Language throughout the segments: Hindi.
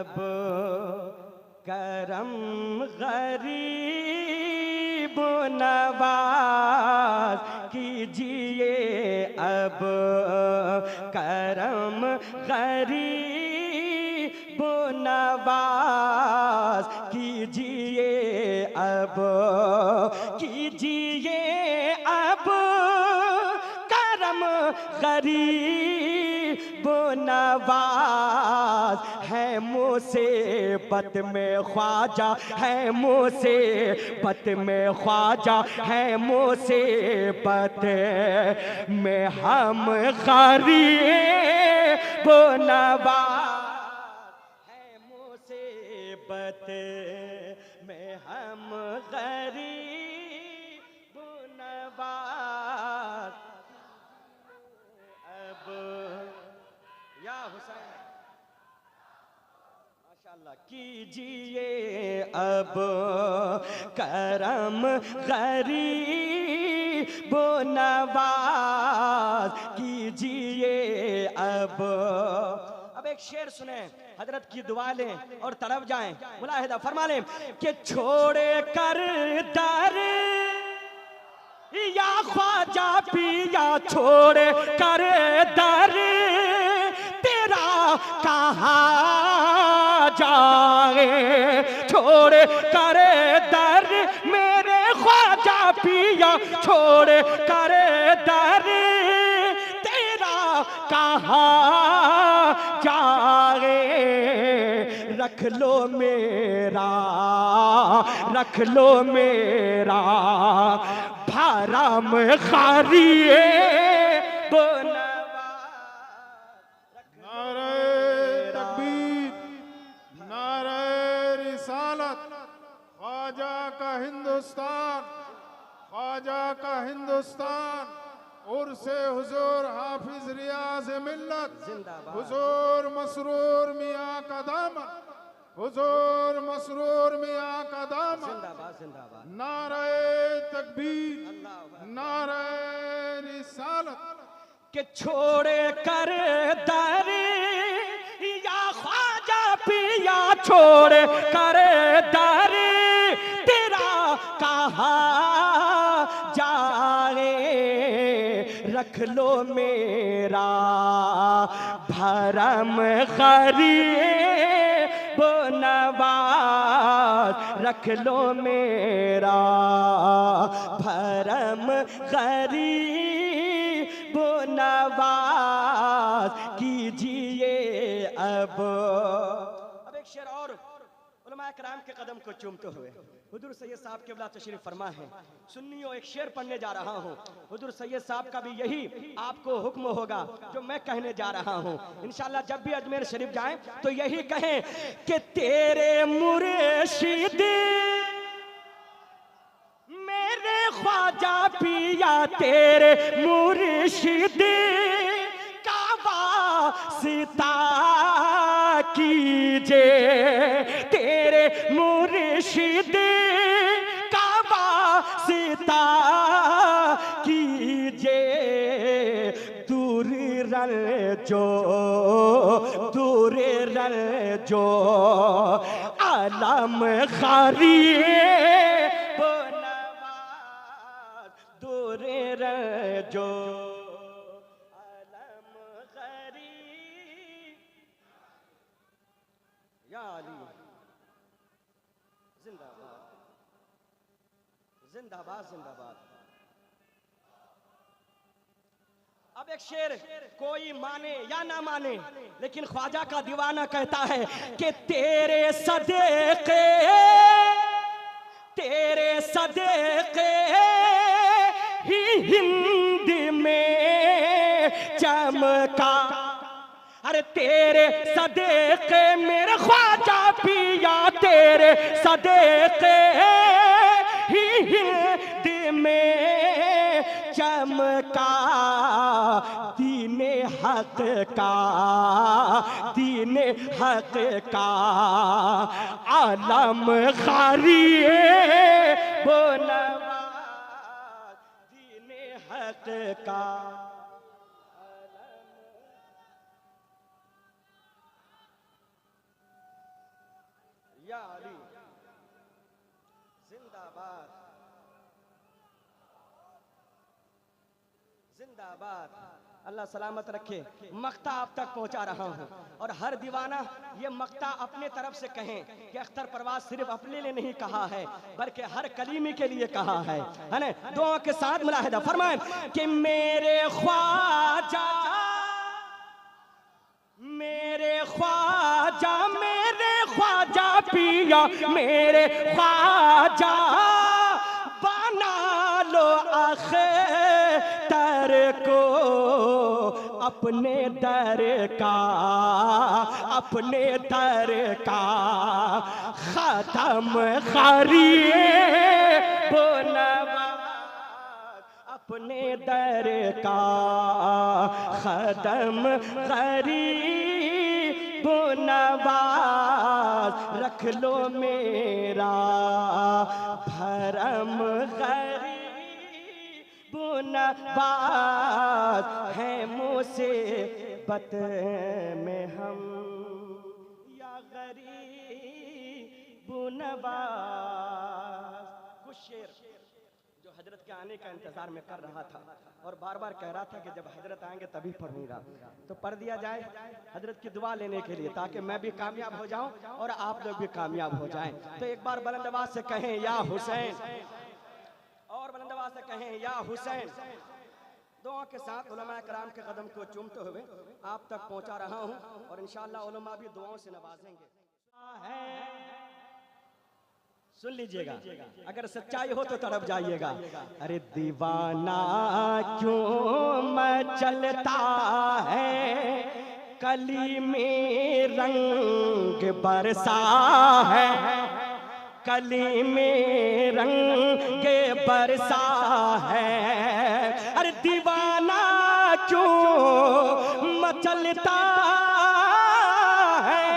अब करम गरीब नवाज कीजिए, अब करम गरीब नवाज कीजिए, अब कीजिए, अब करम गरीब नवाज। है मुसीबत में ख्वाजा, है मुसीबत में ख्वाजा, है मुसीबत में हम गरीब नवाज, है मुसीबत में हम गरीब नवाज। अब या हुसैन माशाअल्लाह कीजिए, अब करम गरीब नवाज कीजिए, अब एक शेर सुने, हजरत की दुआ लें और तरफ जाएं, मुलाहिदा फरमा लें कि छोड़े कर दर या ख्वाजा पिया, छोड़े कर दर तेरा कहाँ जाए, छोड़े कर दर मेरे ख्वाजा पिया, छोड़े कर दर तेरा कहाँ जाए। रख लो मेरा, रख लो मेरा भरम खारिए ख्वाजा का हिंदुस्तान, ख्वाजा का हिंदुस्तान। उर्से हुजूर हाफिज रियाज मिल्लत, हुजूर मसरूर मियाँ का दामन, हुजूर मसरूर मियाँ का दामन। नारे तकबीर, नारे रिसालत। के छोड़े कर दर या ख्वाजा पिया, छोड़े कर दर तेरा कहाँ जाए। रख लो मेरा भरम गरीब नवाज, रख लो मेरा भरम गरीब नवाज कीजिए, अब एक शेर और उलमाए किराम के कदम को चूमते हुए हुजूर सैयद साहब के तशरीफ फरमा है। सुन्नियों एक शेर पढ़ने जा रहा हूँ, हुजूर सैयद साहब का भी यही आपको हुक्म होगा जो मैं कहने जा रहा हूँ। इंशाअल्लाह जब भी अजमेर शरीफ जाएं तो यही कहें कि तेरे मुर्शिद मेरे ख्वाजा पिया, तेरे मुर्शिद का वास्ता कीजिए, तेरे मुर्शिद का वास्ता कीजिए। दूर रल जो, दूर रल जो आलम खारिए दूर रल जो आलम गरीब। या अली जिंदाबाद, जिंदाबाद, जिंदाबाद। अब एक शेर कोई माने या ना माने, लेकिन ख्वाजा का दीवाना कहता है कि तेरे सदेके, तेरे सदेके ही हिंद में चमका। अरे तेरे सदेके मेरे ख्वाजा पिया, तेरे सदेके ही हिंद में चमका। दीने हक का, दीने हक का आलम खारिए बोनवाज, दीने हक का जिंदाबाद, अल्लाह सलामत रखे। मक्ता आप तक पहुंचा रहा हूं और हर दीवाना ये मक्ता अपने तरफ से कहें कि अख्तर परवाज सिर्फ अपने लिए नहीं कहा है बल्कि हर कलीमी के लिए कहा है ना। दुआ के साथ मुलाहिदा फरमाएं कि मेरे ख्वाजा पिया मेरे ख्वाजा बना लो अख्तर को अपने दर का खत्म खरीब नवाज अपने दर का खत्म खरीब नवाज रख लो मेरा भरम गरीब नवाज है मुसीबत में हम या गरीब नवाज। कुछ शेर जो हजरत के आने का इंतजार में कर रहा था और बार बार कह रहा था कि जब हजरत आएंगे तभी पढ़ूंगा, तो पढ़ दिया जाए हजरत की दुआ लेने के लिए ताकि मैं भी कामयाब हो जाऊं और आप लोग भी कामयाब हो जाएं। तो एक बार बुलंद आवाज से कहें या हुसैन, और बुलंद आवाज से कहें या हुसैन। दुआ के साथ उलमा कराम के कदम को चूमते हुए आप तक पहुंचा रहा हूं और इंशाअल्लाह उलमा भी दुआओं से नवाजेंगे। सुन लीजिएगा, अगर सच्चाई हो तो तड़प जाइएगा। अरे दीवाना क्यों मचलता है कली में रंग बरसा है, कली में रंग बरसा है। अरे दीवाना क्यों मचलता है,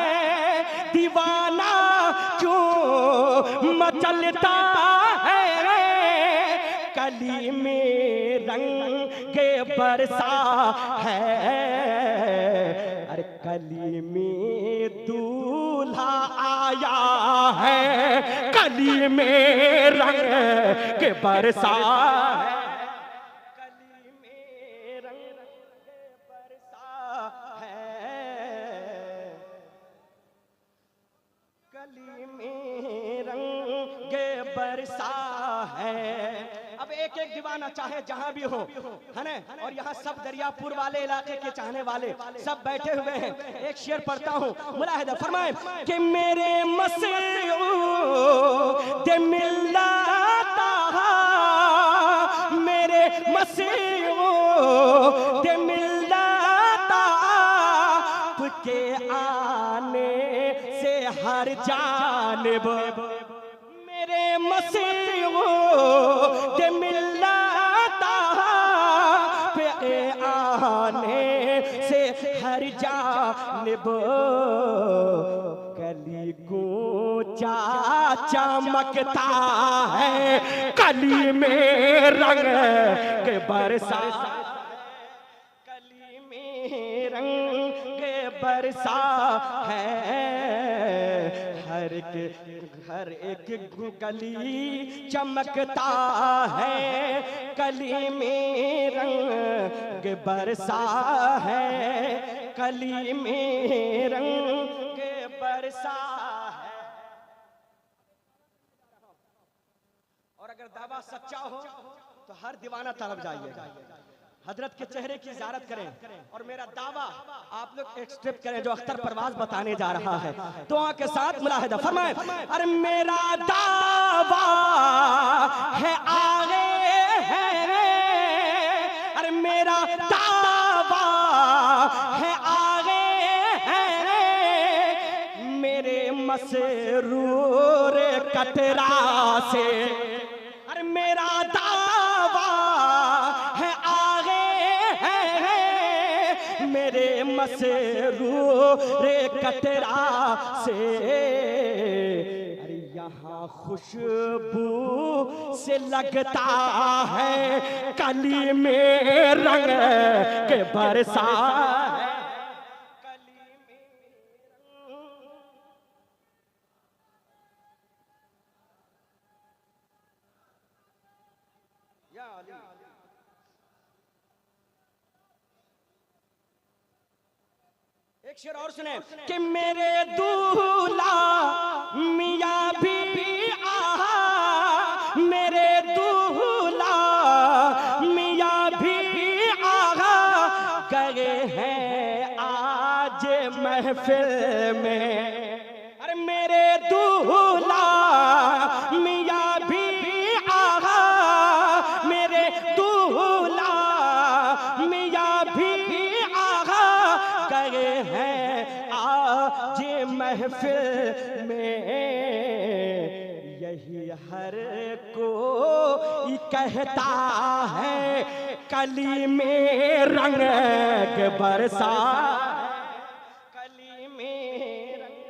दीवाना क्यों मचलता है कली में रंग बरसा है। अरे कली में दूल्हा आया है, कली में रंग बरसा है, कली में रंग बरसा है, कली में रंग बरसा है। अब एक एक दीवाना चाहे जहां भी हो, है ना, और यहाँ सब दरियापुर वाले इलाके के चाहने वाले सब बैठे हुए हैं। एक शेर पढ़ता हूँ, मुलाहिदा फरमाए कि मेरे मसीह मिलता, मेरे मसीह मिलता के आने से हर जानिब, मेरे मसीह के मिलता पे आने से हर जानिब। कली गूंचा चमकता है, कली में रंग के बरसा, कली में रंग बरसा है। हर एक गली चमकता है, कली में रंग बरसा है, कली में रंग बरसा है। और अगर दावा सच्चा हो तो हर दीवाना तरफ जाइएगा, हजरत के चेहरे की ज़ियारत करें और मेरा दावा आप लोग एक स्टेप करें जो अख्तर परवाज बताने जा रहा है। दुआ के साथ मुलाहिदा फरमाएं। अरे मेरा दावा है आगे है, अरे मेरा दावा है आगे है, मेरे मसरूर कतरा से, अरे मेरा दावा है मेरे मसरूर कतरा से। अरे यहाँ खुशबू से लगता है कली में रंग के बरसा है, कली में या अली। एक शेर और सुने कि मेरे दूल्हा मियाँ भी आहा, मेरे दूल्हा मियाँ भी आहा गए हैं आज महफिल में। अरे मेरे दूल्हा मियाँ भी आहा, मेरे दूल्हा मियाँ भी आहा गए हैं आज महफिल में। यही हर कोई कहता है कली में रंग बरसा, कली में रंग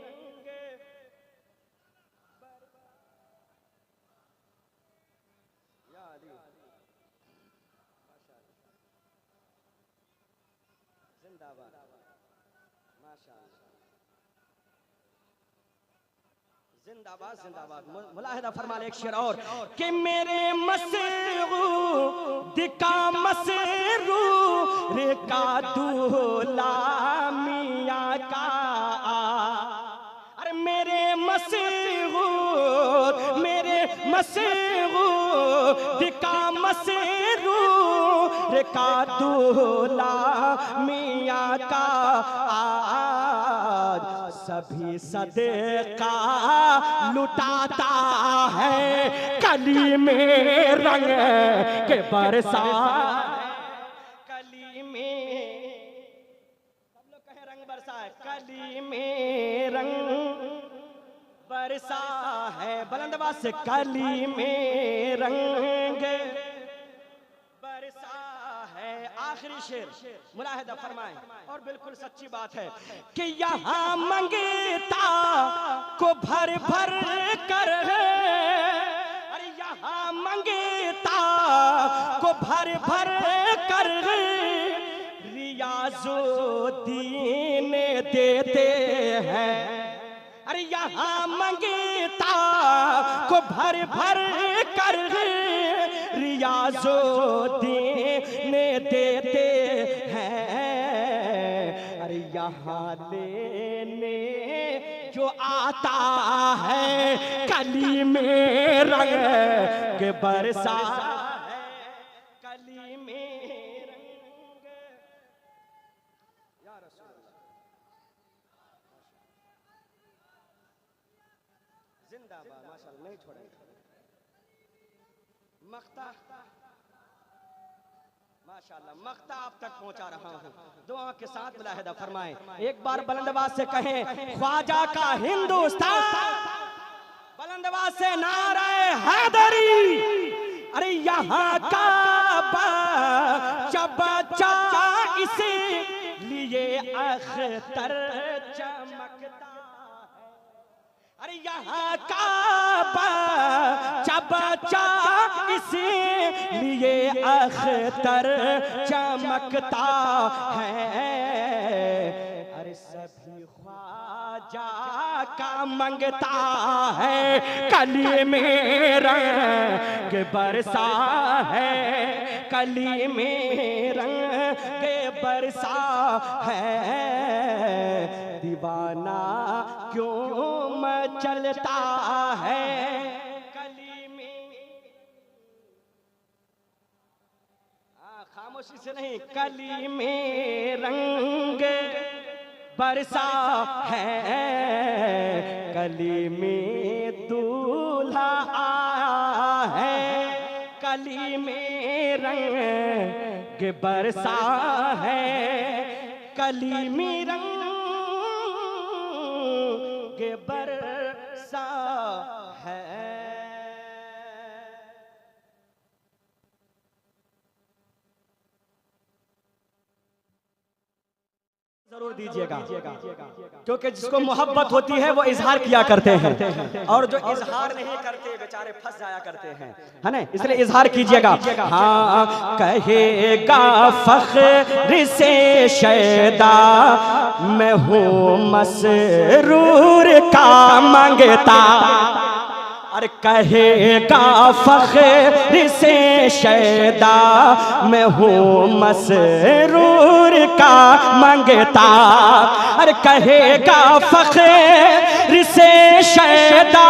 जिंदाबाद, माशाअल्लाह, जिंदाबाद जिंदाबाद। मुलाहिदा फरमा ले एक शेर और कि मेरे मसरूद का मसरूर का दूल्हा मियाँ का। अरे मेरे मसरूद, मेरे मसरूद का मसरूर का दूल्हा मियाँ का आज सभी सदका लुटाता है कली में रंग के बरसा, कली में सब लोग कहें रंग बरसा है, कली में रंग बरसा है। बुलंद आवाज से कली में रंग बरसा है। आखिरी शेर मुलाहिदा फरमाएं और बिल्कुल सच्ची बात है कि यहाँ मंगता को भर भर कर, अरे यहाँ मंगता को भर भर कर रियाजुद्दीन देते हैं। अरे यहाँ मंगता को भर भर कर रियाजुद्दीन देते हैं। अरे यहाँ लेने जो आता है कली में रंग के बरसा है, कली में रंग। या रसूल अल्लाह जिंदाबाद, माशाअल्लाह नहीं छोड़ेंगे। मक्ता माशाअल्लाह मक्ता आप तक पहुंचा रहा हूं, दुआ के साथ मुलाहिदा फरमाएं। एक बार बुलंद आवाज से कहें ख्वाजा का हिंदुस्तान, बुलंद आवाज से नारे हैदरी। अरे यहाँ का बच्चा इसे लिए अख्तर चमकता है। अरे यहाँ का बच्चा इसीलिए अख्तर चमकता है। अरे सभी ख्वाजा का मंगता है कली में रंग बरसा है, कली में रंग बरसा है। दीवाना क्यों मचलता है कली में, खामोशी से नहीं, कली में रंग बरसा है, कली में दूल्हा आया है, कली में रंग बरसा है, कली में रंग बरसा है। जरूर दीजिएगा, क्योंकि जिसको मोहब्बत होती है वो इजहार किया करते हैं, और जो इजहार नहीं करते बेचारे फंस जाया करते हैं, है ना। इसलिए इजहार कीजिएगा। हाँ कहेगा फख्र से शैदा मैं हूँ मसरूर का मंगता, अरे कहेगा फख्र से शैदा मैं हूँ मसरूर का मंगता। अरे कहेगा फख्र से शैदा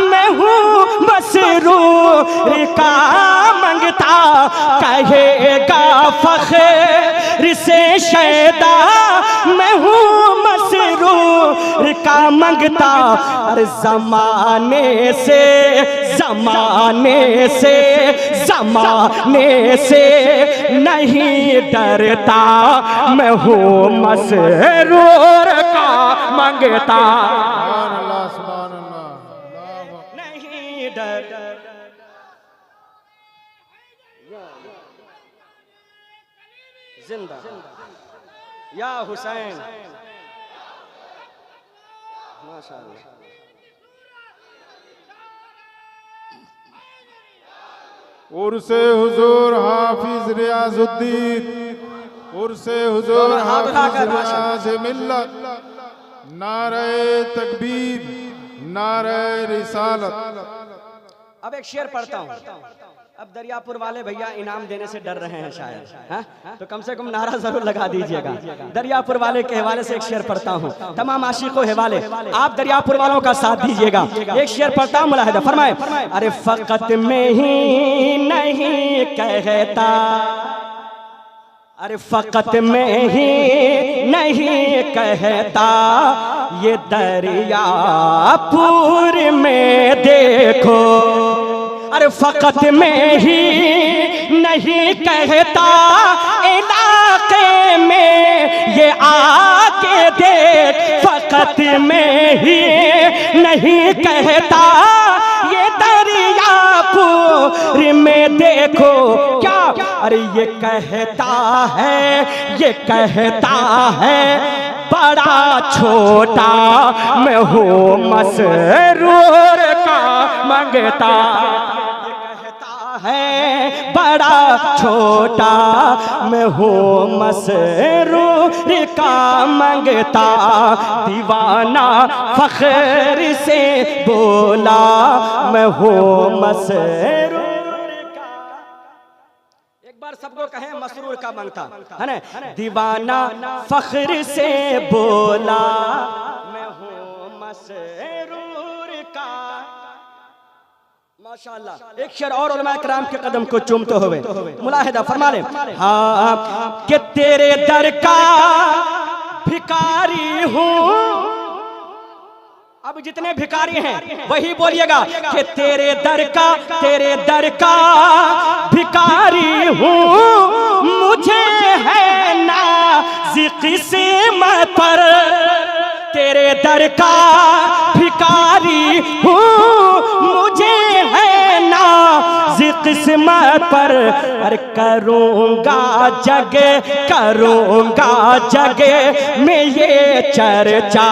मैं हूँ मसरूर का मंगता। कहेगा फख्र से शैदा मैं हूँ मसरूर का मंगता। अरे ज़माने से नहीं डरता मैं हूँ मसरूर का मंगता। नहीं डर जिंदा या हुसैन माशाअल्लाह। उर्से हुजूर हाफिज रियाजुद्दीन, उर्से हुजूर हाफिज रियाज मिल्लत, नारे तकबीर, नारे रिसालत। अब एक शेर पढ़ता हूँ। अब दरियापुर वाले भैया इनाम देने से डर रहे हैं शायद, हाँ? तो कम से कम नारा जरूर लगा दीजिएगा। दरियापुर वाले के हवाले से एक शेर पढ़ता हूँ। तमाम आशिकों हवाले आप दरियापुर वालों का साथ दीजिएगा। एक शेर पढ़ता हूँ, मुलाहिदा फरमाए। अरे फकत में ही नहीं कहता, अरे फकत में ही नहीं कहता, ये दरियापुर में देखो। अरे फकत में ही नहीं कहता, इलाके में ये आके देख। फकत में ही नहीं कहता, ये दरियापुर में देखो। क्या? अरे ये कहता है बड़ा छोटा मैं हूँ मसरूर का मंगता। है बड़ा छोटा मैं हूँ मसरूर का मंगता। दीवाना फख्र से बोला मैं हूँ मसरूर का। एक बार सबको कहें मसरूर का मंगता है ना। दीवाना फख्र से बोला मैं हूँ मसरूर का। माशाअल्लाह। एक शेर और उलमा किराम के कदम को चूमते हुए मुलाहिदा फरमा ले। हाँ कि तेरे दर का भिखारी हूँ। अब जितने भिखारी हैं वही बोलिएगा कि तेरे दर का भिखारी हूँ। मुझे है नाज़िक किस्मत पर, तेरे दर का भिखारी हूँ। मुझे है नाज़िक किस्मत पर, अरे करूँगा जग में ये चर्चा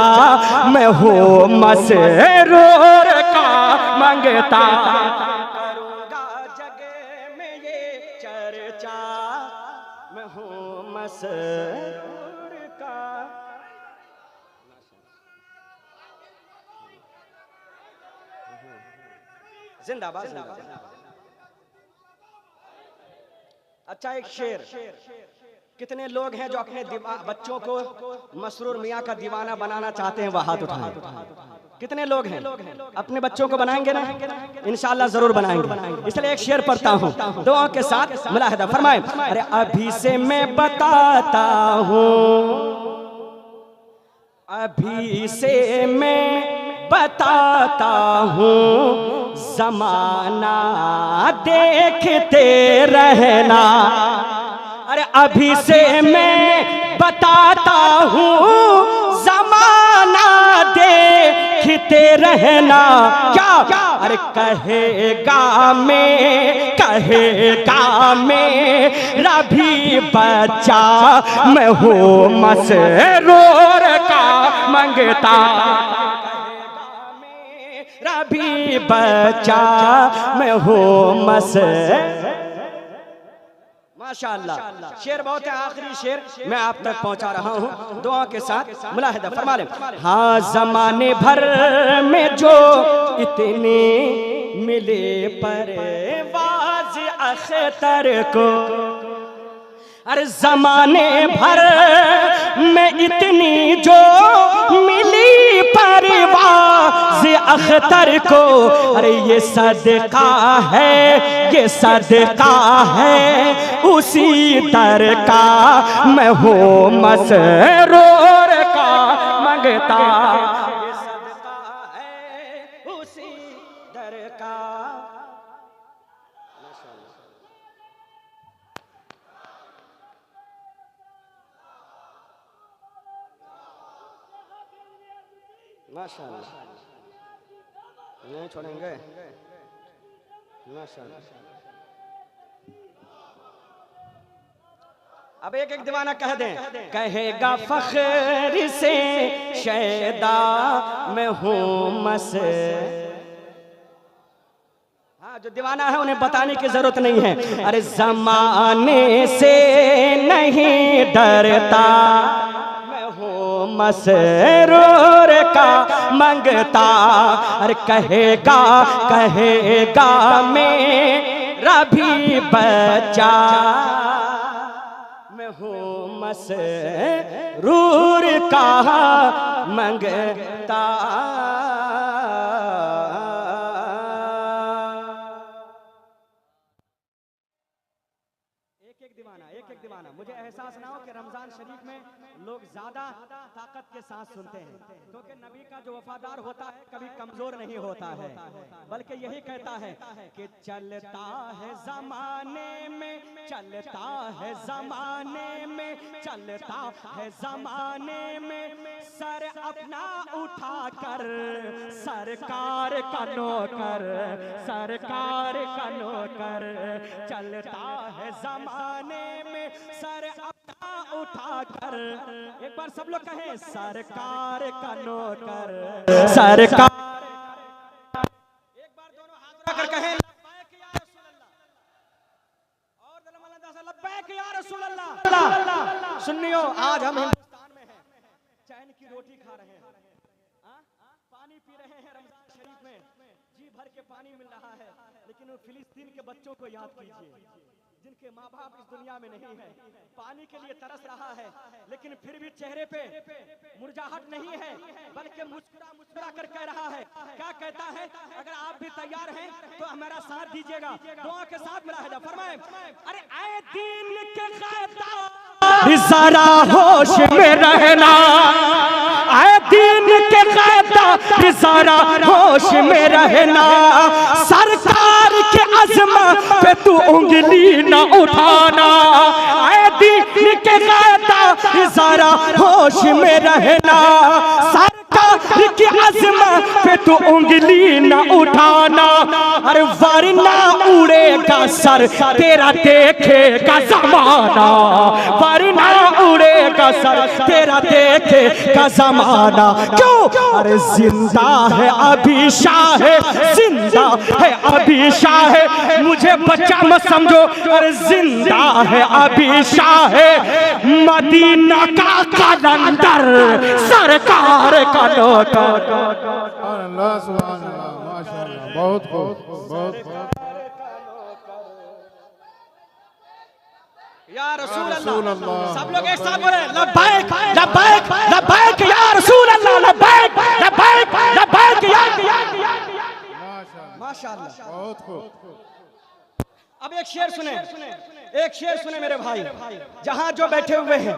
मैं हूँ मसरूर का मंगता। करूँगा जग में ये चर्चा मैं हूँ मसरूर का। जिंदाबाद जिंदाबाद। अच्छा एक शेर। कितने लोग हैं जो अपने बच्चों को मसरूर मियाँ का दीवाना बनाना चाहते हैं? वह हाथ उठाएं। कितने लोग हैं अपने बच्चों को बनाएंगे ना? इंशाअल्लाह जरूर बनाएंगे। इसलिए एक शेर पढ़ता हूँ दुआ के साथ, मुलाहिदा फरमाएं। अरे अभी से मैं बताता हूँ, अभी से मैं बताता हूँ, ज़माना देखते रहना। अरे अभी से मैं बताता हूँ, ज़माना देखते रहना। क्या? अरे कहेगा मेरा भी बच्चा मैं हूँ मसरूर का मंगता। रबी बच्चा मैं हूँ माशाअल्लाह। शेर बहुत है, आखिरी शेर मैं आप तक पहुंचा रहा हूँ दुआ के साथ, मुलाहिदा फरमा लें। हाँ ज़माने भर में जो इतने मिले परवाज़ अख्तर को, अरे ज़माने भर में इतनी जो मिली परवाज़ अख्तर को, अरे ये सदका है, ये सदका है उसी दर का, मैं हूँ मसरूर का मंगता, ये सदका है उसी दर का। माशाअल्लाह, नहीं छोड़ेंगे माशाअल्लाह। अब एक एक दीवाना कह दें, कहेगा फख्र से शैदा मैं हूँ मस, हाँ जो दीवाना है उन्हें बताने की जरूरत नहीं है। अरे जमाने से नहीं डरता, मसरूर का मंगता, अरे कहेगा कहेगा मेरा भी बच्चा, मैं हूँ मसरूर का मंगता। एक एक दीवाना मुझे एहसास ना हो कि रमजान शरीफ में लोग ज्यादा ताकत के साथ सुनते हैं, क्योंकि नबी का जो वफादार होता है कभी कमजोर नहीं होता है, बल्कि यही कहता है कि चलता है जमाने में, चलता है जमाने में, चलता है जमाने में, सर अपना उठाकर सरकार का नौकर, सरकार का नौकर, चलता है जमाने में सर अपना उठाकर, एक बार सब लोग कहें सरकार का नौकर, सरकार, एक बार दोनों हाथ उठाकर कहें लब्बैक या रसूल अल्लाह, और लब्बैक या रसूल अल्लाह। सुन्नियों, आज हम हिंदुस्तान में हैं, चैन की रोटी खा रहे हैं, पानी पी रहे हैं रमजान शरीफ में, जी भर के पानी मिल रहा है, लेकिन वो फिलिस्तीन के बच्चों को याद कीजिए जिनके माँ बाप इस दुनिया में नहीं है, पानी के लिए तरस रहा है, लेकिन फिर भी चेहरे पे मुरझाहट नहीं है, बल्कि मुस्कुरा मुस्कुरा कर कह रहा है, क्या कहता है? अगर आप भी तैयार हैं तो हमारा साथ दीजिएगा, दुआ के साथ मिला है, फरमाए, अरे आए दीन के क़ैदा जरा होश में रहना, आए दीन के क़ैदा जरा होश में रहना, सरकार के अज़्म पे तू उंगली न उठाना, आए दीन के क़ैदा जरा होश में रहना, सरकार के अज़्म पे तू उंगली न उठाना, अरे वरना उड़ेगा सर तेरा देखेगा ज़माना, वरना उड़ेगा सर तेरा देखेगा ज़माना। क्यों? अरे जिंदा है अभी शाह, जिंदा है अभी शाह, मुझे बच्चा मत समझो, अरे जिंदा है अभी शाह, मदीना का कलंदर, सरकार का नौकर। अल्लाह सुभान अल्लाह, माशाअल्लाह, बहुत खूब, बहुत खूब। या रसूल अल्लाह, सब लोग एक साथ बोले लब्बैक लब्बैक लब्बैक या रसूल अल्लाह, लब्बैक लब्बैक लब्बैक या माशाअल्लाह, बहुत खूब। अब एक शेर सुने, एक शेर सुने मेरे भाई, जहां जो बैठे हुए हैं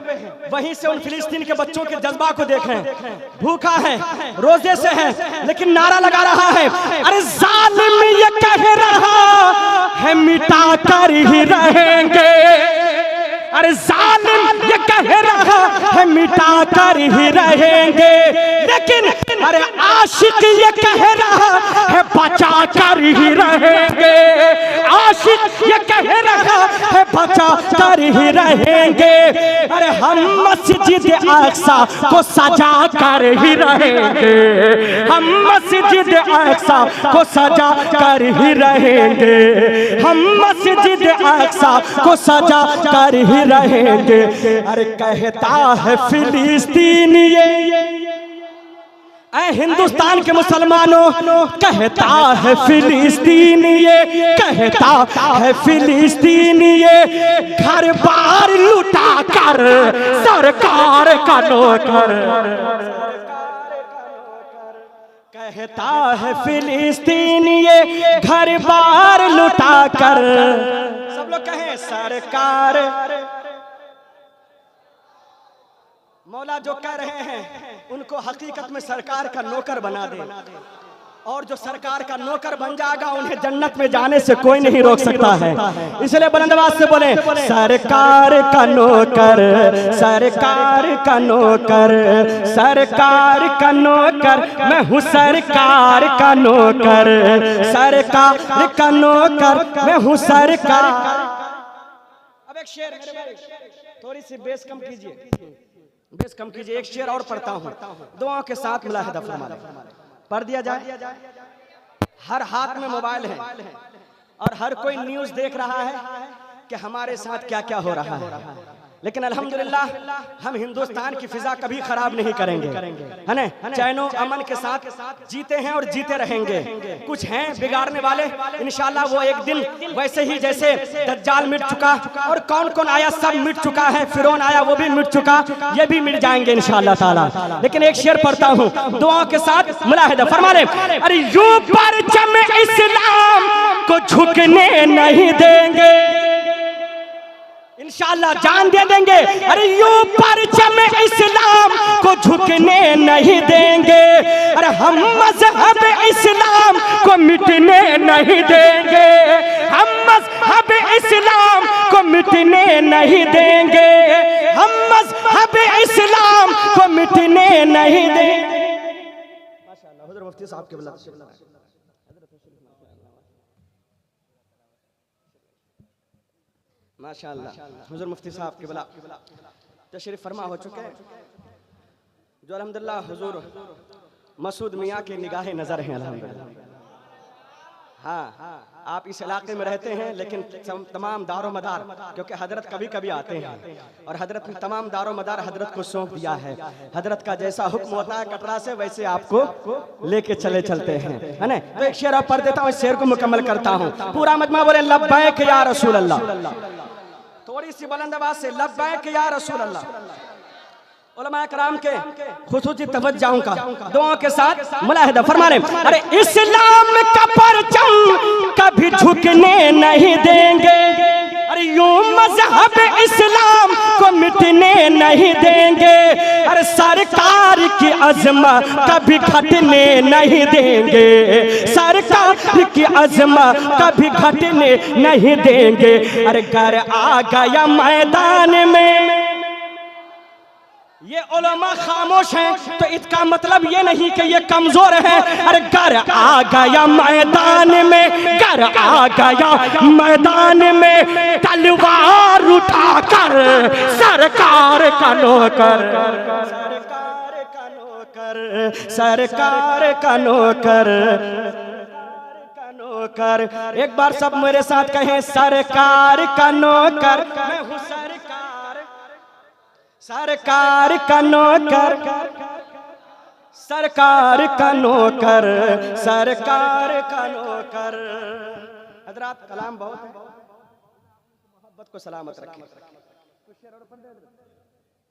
वहीं से उन फिलिस्तीन के बच्चों के जज्बा को देखें, भूखा है, रोजे से है, लेकिन नारा लगा रहा है, अरे जालिम ये कह रहा है मिटा कर ही रहेंगे, अरे जालिम ये कह रहा है मिटा कर ही रहेंगे, लेकिन अरे आशिक ये कह रहा है बचा कर ही रहेंगे, आशिक ये कह रहा है बचा कर ही रहेंगे, अरे हम मस्जिद अक्सा को सजा कर ही रहेंगे, हम मस्जिद अक्सा को सजा कर ही रहेंगे, हम मस्जिद अक्सा को सजा कर ही रहेंगे, अरे कहता है फिलिस्तीन ये हिंदुस्तान के मुसलमानों, कहता है फिलिस्तीन ये, कहता है फिलिस्तीन ये, घर बार लुटा कर सरकार का नौकर, कहता है फिलिस्तीन ये, घर बार लुटा कर, सब लोग कहें सरकार। मौला जो कह रहे हैं उनको हकीकत में सरकार का नौकर बना दे, और जो सरकार का नौकर बन जाएगा उन्हें जन्नत में जाने से कोई नहीं रोक सकता है। इसलिए बुलंद आवाज से बोले सरकार का नौकर, सरकार का नौकर, सरकार का नौकर, मैं हूँ सरकार का नौकर, सरकार का नौकर, मैं हूँ सरकार। अब एक शेर, थोड़ी सी बेस कम कीजिए, बेस कम कीजिए, एक शेर और पढ़ता हूँ, दुआओं के साथ मुलाहिदा फरमाएं। पढ़ दिया जाए। हर हाथ में मोबाइल है और हर कोई न्यूज़ देख रहा है कि हमारे साथ क्या क्या हो रहा है, लेकिन अल्हम्दुलिल्लाह हम हिंदुस्तान की फिजा कभी खराब नहीं करेंगे, है ना? चैनो अमन के साथ जीते हैं और जीते रहेंगे। कुछ हैं बिगाड़ने वाले, इंशाल्लाह वो एक दिन वैसे ही जैसे दज्जाल मिट चुका और कौन कौन आया सब मिट चुका है, फिरौन आया वो भी मिट चुका, ये भी मिट जाएंगे इंशाल्लाह ताला। लेकिन एक शेर पढ़ता हूँ दुआओं के साथ मुलाहिदा फरमा ले। अरे यूं परचम इस्लाम को झुकने नहीं देंगे, इंशाअल्लाह जान दे देंगे। अरे यूं परचम इस्लाम को झुकने नहीं देंगे, अरे हम मजहब इस्लाम को मिटने नहीं देंगे, हम मजहब इस्लाम को मिटने नहीं देंगे, हम मजहब इस्लाम को मिटने नहीं देंगे। माशाअल्लाह हुज़ूर मुफ्ती साहब के बला माशाअल्लाह हुज़ूर मुफ्ती साहब के बला तशरीफ फरमा हो चुके हैं, जो अल्हम्दुलिल्लाह हुज़ूर मसूद मियाँ की निगाह नज़र हैं अल्हम्दुलिल्लाह। हाँ, आप इस इलाके में रहते हैं, लेकिन तमाम दारो मदार, क्योंकि हजरत कभी कभी आते हैं और हजरत ने तमाम दारो मदार हजरत को सौंप दिया है। हजरत का जैसा हुक्म होता है कटरा से, वैसे आपको लेके चलते हैं, है ना? तो एक शेर और पढ़ देता हूँ, इस शेर को मुकम्मल करता हूँ। पूरा मजमा बोले लब्बैक या रसूल अल्लाह, थोड़ी सी बुलंद आवाज से लब्बैक या रसूल अल्लाह। उलमा कराम के खुसूसी तवज्जुह का दुआओं के साथ मुलाहिदा फरमा रहे। अरे इस्लाम का परचम कभी झुकने नहीं देंगे, अरे यूं मजहब इस्लाम को मिटने नहीं देंगे, अरे सरकार की अज़मत कभी घटने नहीं देंगे, सरकार की अज़मत कभी घटने नहीं देंगे। अरे घर आ गया मैदान में, ये उलमा खामोश हैं तो इसका मतलब ये नहीं कि ये कमजोर है। अरे घर आ गया मैदान में, घर आ गया मैदान में, तलवार उठाकर सरकार का नौकर, सरकार का नौकर, सरकार का नौकर, नौकर। एक बार सब मेरे साथ कहें सरकार का नौकर, मैं हूँ सरकार, सरकार का नौकर, सरकार का नौकर, सरकार का नौकर। हजरात कलाम बहुत है, मोहब्बत को सलामत रखें।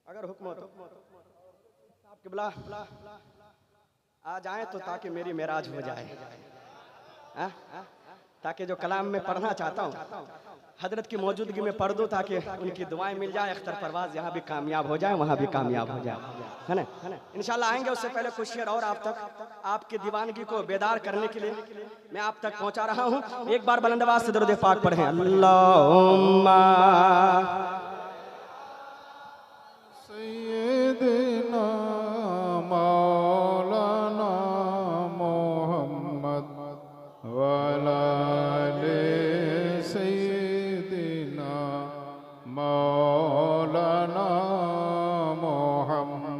अगर हुक्म हो तो आपके बुला आ जाए तो ताकि मेरी मेराज हो जाए, ताकि जो कलाम में पढ़ना चाहता हूँ हजरत की मौजूदगी में पढ़ दो, ताकि उनकी दुआएं मिल जाए, अख्तर परवाज यहाँ भी कामयाब हो जाए, वहाँ भी कामयाब हो जाए, है ना? इंशाल्लाह आएंगे। उससे पहले कुछ शेर और आप तक, आपकी दीवानगी को बेदार करने के लिए मैं आप तक पहुँचा रहा हूँ। एक बार बुलंद आवाज से दरूद पाक पढ़ें। अल्लाहुम्मा सय्यदना मौलाना मोहम्मद वाला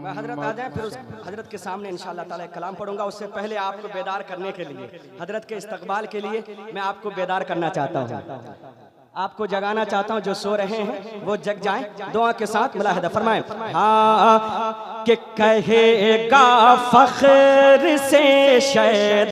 हजरत आ जाए, फिर उस हजरत के सामने इंशाअल्लाह ताला एक कलाम पढ़ूंगा। उससे पहले आपको बेदार करने के लिए, हजरत के इस्तकबाल के लिए मैं आपको बेदार करना चाहता हूँ, आपको जगाना चाहता हूँ। जो सो रहे हैं वो जग जाएं। दुआ के साथ मुलाहिदा फरमाएं। हाँ कि कहेगा फख्र से शैतान